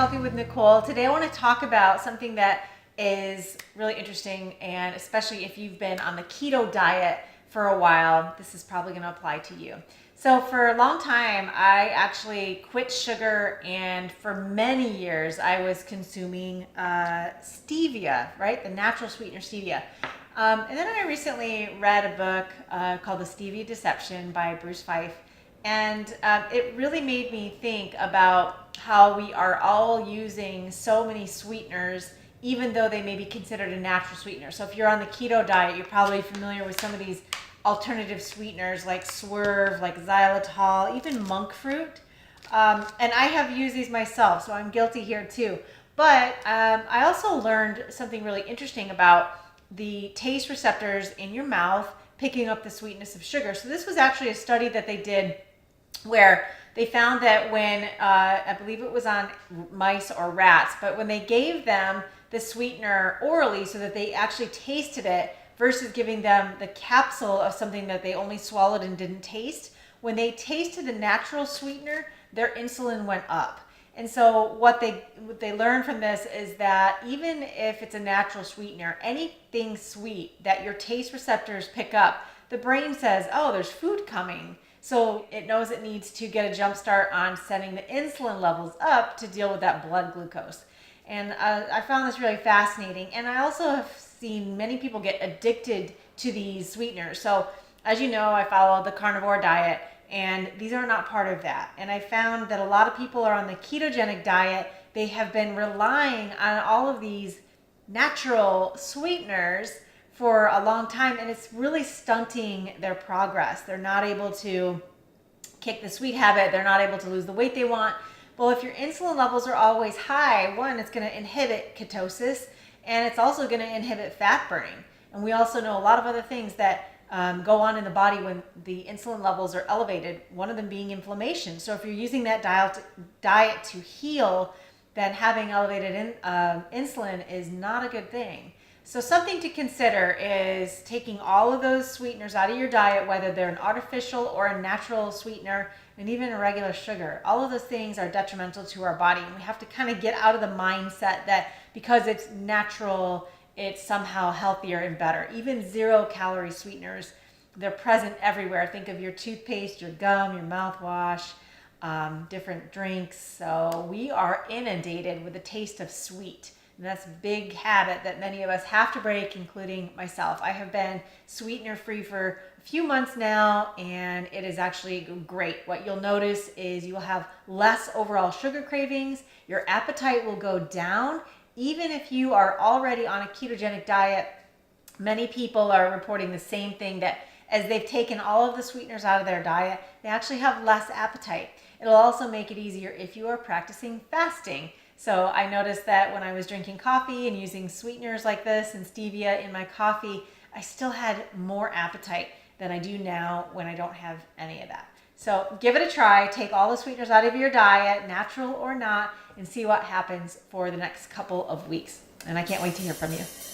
Healthy with Nicole. Today I want to talk about something that is really interesting, and especially if you've been on the keto diet for a while, this is probably going to apply to you. So for a long time, I actually quit sugar, and for many years I was consuming stevia, right? The natural sweetener stevia. And then I recently read a book called The Stevia Deception by Bruce Fife. And it really made me think about how we are all using so many sweeteners, even though they may be considered a natural sweetener. So if you're on the keto diet, you're probably familiar with some of these alternative sweeteners like Swerve, like xylitol, even monk fruit. And I have used these myself, so I'm guilty here too. But I also learned something really interesting about the taste receptors in your mouth picking up the sweetness of sugar. So this was actually a study that they did where they found that when, I believe it was on mice or rats, but when they gave them the sweetener orally so that they actually tasted it versus giving them the capsule of something that they only swallowed and didn't taste, when they tasted the natural sweetener, their insulin went up. And so what they learned from this is that even if it's a natural sweetener, anything sweet that your taste receptors pick up, the brain says, oh, there's food coming. So it knows it needs to get a jump start on setting the insulin levels up to deal with that blood glucose. And I found this really fascinating. And I also have seen many people get addicted to these sweeteners. So as you know, I follow the carnivore diet, and these are not part of that. And I found that a lot of people are on the ketogenic diet. They have been relying on all of these natural sweeteners for a long time, and it's really stunting their progress. They're not able to kick the sweet habit. They're not able to lose the weight they want. Well, if your insulin levels are always high, one, it's going to inhibit ketosis, and it's also going to inhibit fat burning. And we also know a lot of other things that go on in the body when the insulin levels are elevated, one of them being inflammation. So if you're using that diet to heal, then having elevated insulin is not a good thing. So something to consider is taking all of those sweeteners out of your diet, whether they're an artificial or a natural sweetener, and even a regular sugar. All of those things are detrimental to our body, and we have to kind of get out of the mindset that because it's natural, it's somehow healthier and better. Even 0-calorie sweeteners, they're present everywhere. Think of your toothpaste, your gum, your mouthwash, different drinks. So we are inundated with the taste of sweet. And that's a big habit that many of us have to break, including myself. I have been sweetener free for a few months now, and it is actually great. What you'll notice is you'll have less overall sugar cravings. Your appetite will go down. Even if you are already on a ketogenic diet, many people are reporting the same thing, that as they've taken all of the sweeteners out of their diet, they actually have less appetite. It'll also make it easier if you are practicing fasting. So I noticed that when I was drinking coffee and using sweeteners like this and stevia in my coffee, I still had more appetite than I do now when I don't have any of that. So give it a try. Take all the sweeteners out of your diet, natural or not, and see what happens for the next couple of weeks. And I can't wait to hear from you.